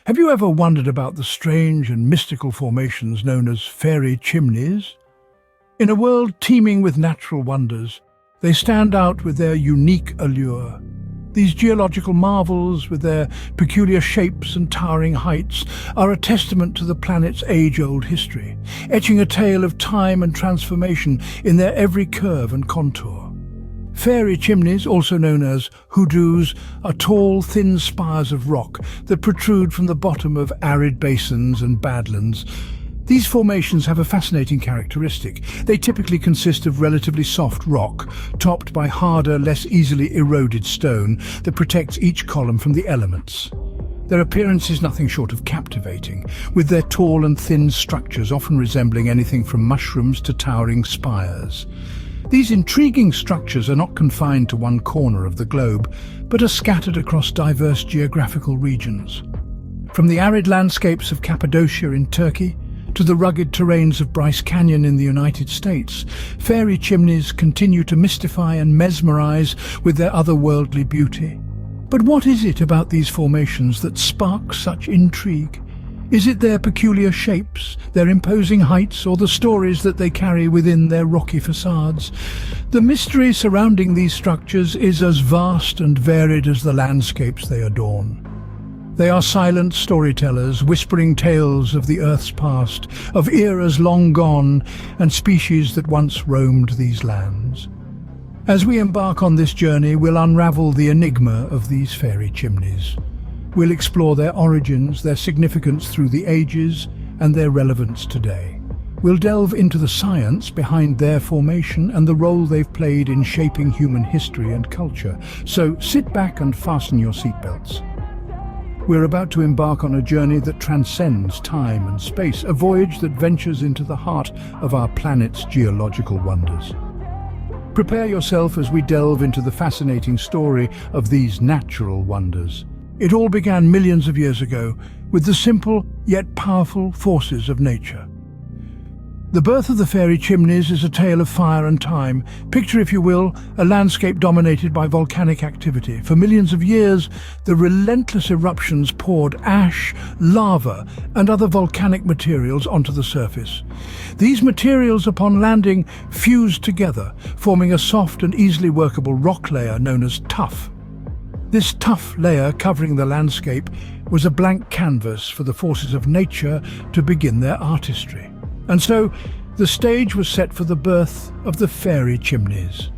Have you ever wondered about the strange and mystical formations known as fairy chimneys? In a world teeming with natural wonders, they stand out with their unique allure. These geological marvels, with their peculiar shapes and towering heights, are a testament to the planet's age-old history, etching a tale of time and transformation in their every curve and contour. Fairy chimneys, also known as hoodoos, are tall, thin spires of rock that protrude from the bottom of arid basins and badlands. These formations have a fascinating characteristic. They typically consist of relatively soft rock, topped by harder, less easily eroded stone that protects each column from the elements. Their appearance is nothing short of captivating, with their tall and thin structures often resembling anything from mushrooms to towering spires. These intriguing structures are not confined to one corner of the globe, but are scattered across diverse geographical regions. From the arid landscapes of Cappadocia in Turkey to the rugged terrains of Bryce Canyon in the United States, fairy chimneys continue to mystify and mesmerize with their otherworldly beauty. But what is it about these formations that sparks such intrigue? Is it their peculiar shapes, their imposing heights, or the stories that they carry within their rocky facades? The mystery surrounding these structures is as vast and varied as the landscapes they adorn. They are silent storytellers, whispering tales of the Earth's past, of eras long gone, and species that once roamed these lands. As we embark on this journey, we'll unravel the enigma of these fairy chimneys. We'll explore their origins, their significance through the ages, and their relevance today. We'll delve into the science behind their formation and the role they've played in shaping human history and culture. So sit back and fasten your seatbelts. We're about to embark on a journey that transcends time and space, a voyage that ventures into the heart of our planet's geological wonders. Prepare yourself as we delve into the fascinating story of these natural wonders. It all began millions of years ago with the simple yet powerful forces of nature. The birth of the fairy chimneys is a tale of fire and time. Picture, if you will, a landscape dominated by volcanic activity. For millions of years, the relentless eruptions poured ash, lava, and other volcanic materials onto the surface. These materials, upon landing, fused together, forming a soft and easily workable rock layer known as tuff. This tough layer covering the landscape was a blank canvas for the forces of nature to begin their artistry. And so, the stage was set for the birth of the fairy chimneys.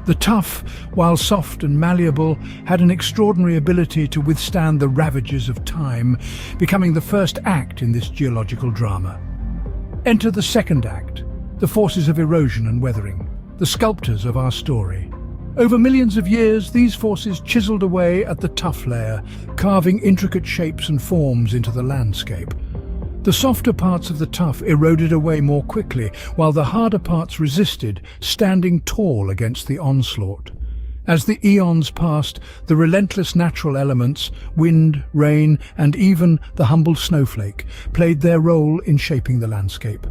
The tuff, while soft and malleable, had an extraordinary ability to withstand the ravages of time, becoming the first act in this geological drama. Enter the second act, the forces of erosion and weathering, the sculptors of our story. Over millions of years, these forces chiseled away at the tuff layer, carving intricate shapes and forms into the landscape. The softer parts of the tuff eroded away more quickly, while the harder parts resisted, standing tall against the onslaught. As the eons passed, the relentless natural elements, wind, rain, and even the humble snowflake, played their role in shaping the landscape.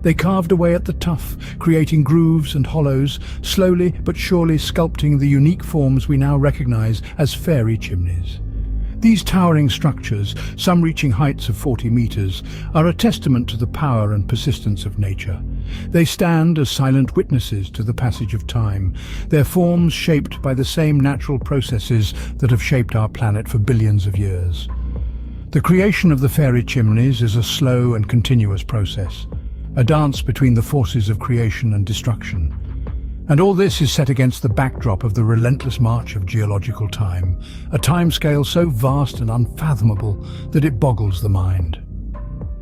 They carved away at the tuff, creating grooves and hollows, slowly but surely sculpting the unique forms we now recognize as fairy chimneys. These towering structures, some reaching heights of 40 meters, are a testament to the power and persistence of nature. They stand as silent witnesses to the passage of time, their forms shaped by the same natural processes that have shaped our planet for billions of years. The creation of the fairy chimneys is a slow and continuous process, a dance between the forces of creation and destruction. And all this is set against the backdrop of the relentless march of geological time, a timescale so vast and unfathomable that it boggles the mind.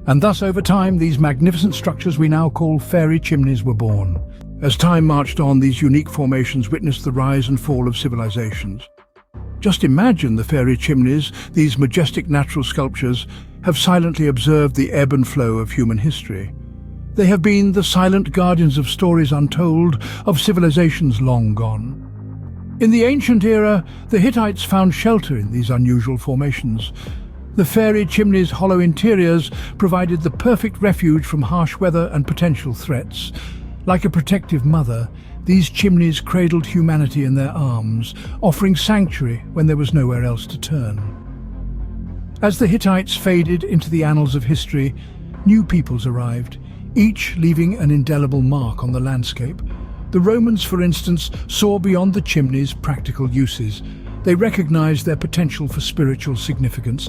And thus, over time, these magnificent structures we now call fairy chimneys were born. As time marched on, these unique formations witnessed the rise and fall of civilizations. Just imagine the fairy chimneys, these majestic natural sculptures, have silently observed the ebb and flow of human history. They have been the silent guardians of stories untold, of civilizations long gone. In the ancient era, the Hittites found shelter in these unusual formations. The fairy chimneys' hollow interiors provided the perfect refuge from harsh weather and potential threats. Like a protective mother, these chimneys cradled humanity in their arms, offering sanctuary when there was nowhere else to turn. As the Hittites faded into the annals of history, new peoples arrived, each leaving an indelible mark on the landscape. The Romans, for instance, saw beyond the chimneys' practical uses. They recognized their potential for spiritual significance,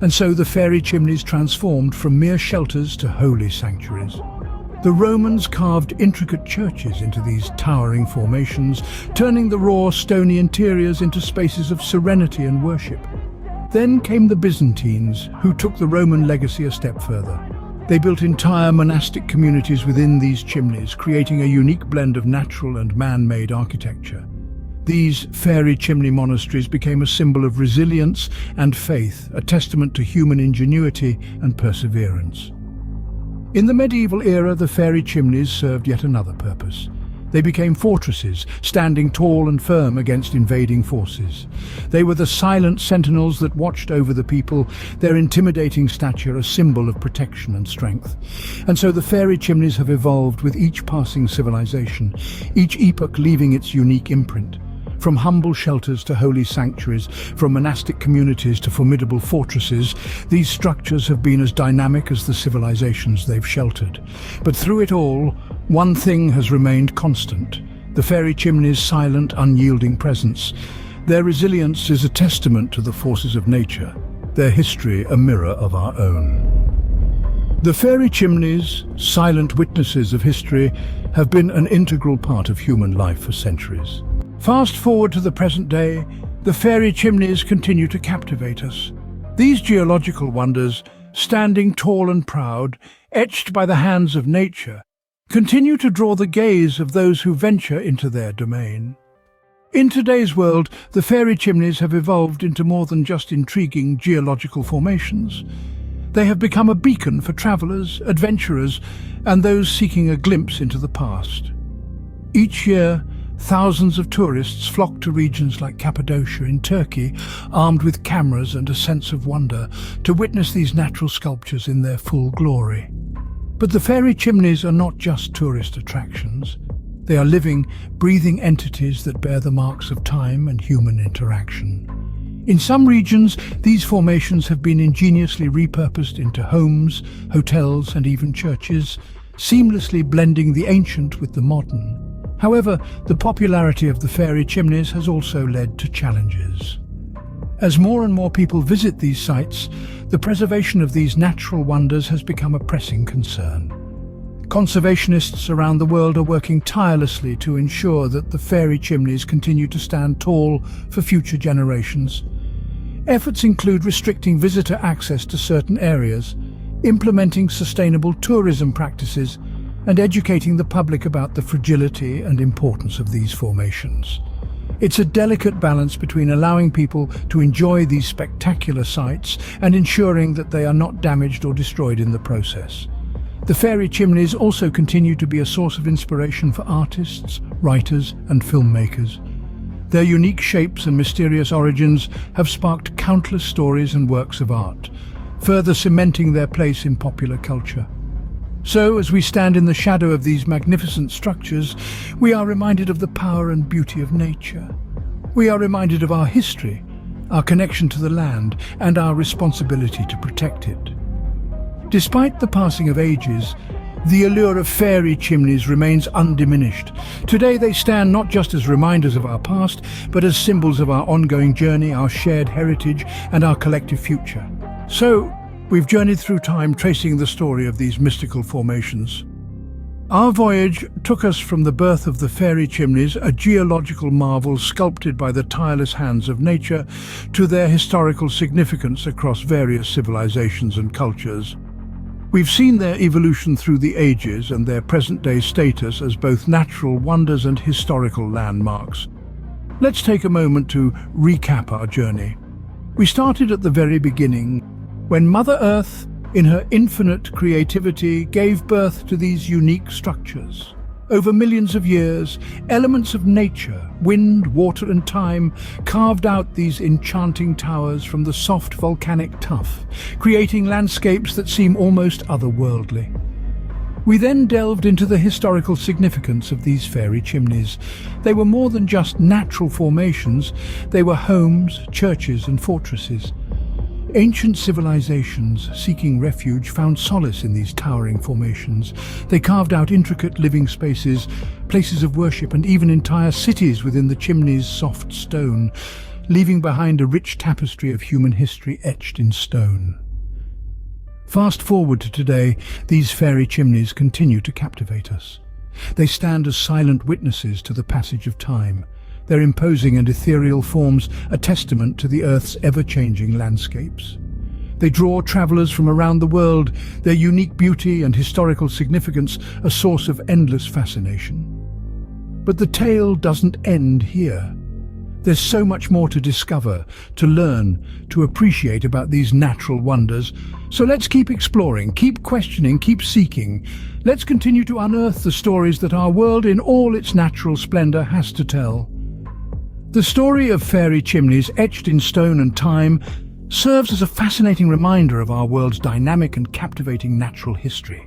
and so the fairy chimneys transformed from mere shelters to holy sanctuaries. The Romans carved intricate churches into these towering formations, turning the raw, stony interiors into spaces of serenity and worship. Then came the Byzantines, who took the Roman legacy a step further. They built entire monastic communities within these chimneys, creating a unique blend of natural and man-made architecture. These fairy chimney monasteries became a symbol of resilience and faith, a testament to human ingenuity and perseverance. In the medieval era, the fairy chimneys served yet another purpose. They became fortresses, standing tall and firm against invading forces. They were the silent sentinels that watched over the people, their intimidating stature a symbol of protection and strength. And so the fairy chimneys have evolved with each passing civilization, each epoch leaving its unique imprint. From humble shelters to holy sanctuaries, from monastic communities to formidable fortresses, these structures have been as dynamic as the civilizations they've sheltered. But through it all, one thing has remained constant: the fairy chimneys' silent, unyielding presence. Their resilience is a testament to the forces of nature, their history a mirror of our own. The fairy chimneys, silent witnesses of history, have been an integral part of human life for centuries. Fast forward to the present day, the fairy chimneys continue to captivate us. These geological wonders, standing tall and proud, etched by the hands of nature, continue to draw the gaze of those who venture into their domain. In today's world, the fairy chimneys have evolved into more than just intriguing geological formations. They have become a beacon for travelers, adventurers, and those seeking a glimpse into the past. Each year, thousands of tourists flock to regions like Cappadocia in Turkey, armed with cameras and a sense of wonder, to witness these natural sculptures in their full glory. But the fairy chimneys are not just tourist attractions. They are living, breathing entities that bear the marks of time and human interaction. In some regions, these formations have been ingeniously repurposed into homes, hotels, and even churches, seamlessly blending the ancient with the modern. However, the popularity of the fairy chimneys has also led to challenges. As more and more people visit these sites, the preservation of these natural wonders has become a pressing concern. Conservationists around the world are working tirelessly to ensure that the fairy chimneys continue to stand tall for future generations. Efforts include restricting visitor access to certain areas, implementing sustainable tourism practices, and educating the public about the fragility and importance of these formations. It's a delicate balance between allowing people to enjoy these spectacular sights and ensuring that they are not damaged or destroyed in the process. The fairy chimneys also continue to be a source of inspiration for artists, writers, and filmmakers. Their unique shapes and mysterious origins have sparked countless stories and works of art, further cementing their place in popular culture. So, as we stand in the shadow of these magnificent structures, we are reminded of the power and beauty of nature. We are reminded of our history, our connection to the land, and our responsibility to protect it. Despite the passing of ages, the allure of fairy chimneys remains undiminished. Today they stand not just as reminders of our past, but as symbols of our ongoing journey, our shared heritage, and our collective future. So, we've journeyed through time tracing the story of these mystical formations. Our voyage took us from the birth of the fairy chimneys, a geological marvel sculpted by the tireless hands of nature, to their historical significance across various civilizations and cultures. We've seen their evolution through the ages and their present-day status as both natural wonders and historical landmarks. Let's take a moment to recap our journey. We started at the very beginning, when Mother Earth, in her infinite creativity, gave birth to these unique structures. Over millions of years, elements of nature, wind, water and time, carved out these enchanting towers from the soft volcanic tuff, creating landscapes that seem almost otherworldly. We then delved into the historical significance of these fairy chimneys. They were more than just natural formations, they were homes, churches and fortresses. Ancient civilizations seeking refuge found solace in these towering formations. They carved out intricate living spaces, places of worship, and even entire cities within the chimney's soft stone, leaving behind a rich tapestry of human history etched in stone. Fast forward to today, these fairy chimneys continue to captivate us. They stand as silent witnesses to the passage of time, their imposing and ethereal forms a testament to the Earth's ever-changing landscapes. They draw travelers from around the world, their unique beauty and historical significance a source of endless fascination. But the tale doesn't end here. There's so much more to discover, to learn, to appreciate about these natural wonders. So let's keep exploring, keep questioning, keep seeking. Let's continue to unearth the stories that our world in all its natural splendor has to tell. The story of fairy chimneys etched in stone and time serves as a fascinating reminder of our world's dynamic and captivating natural history.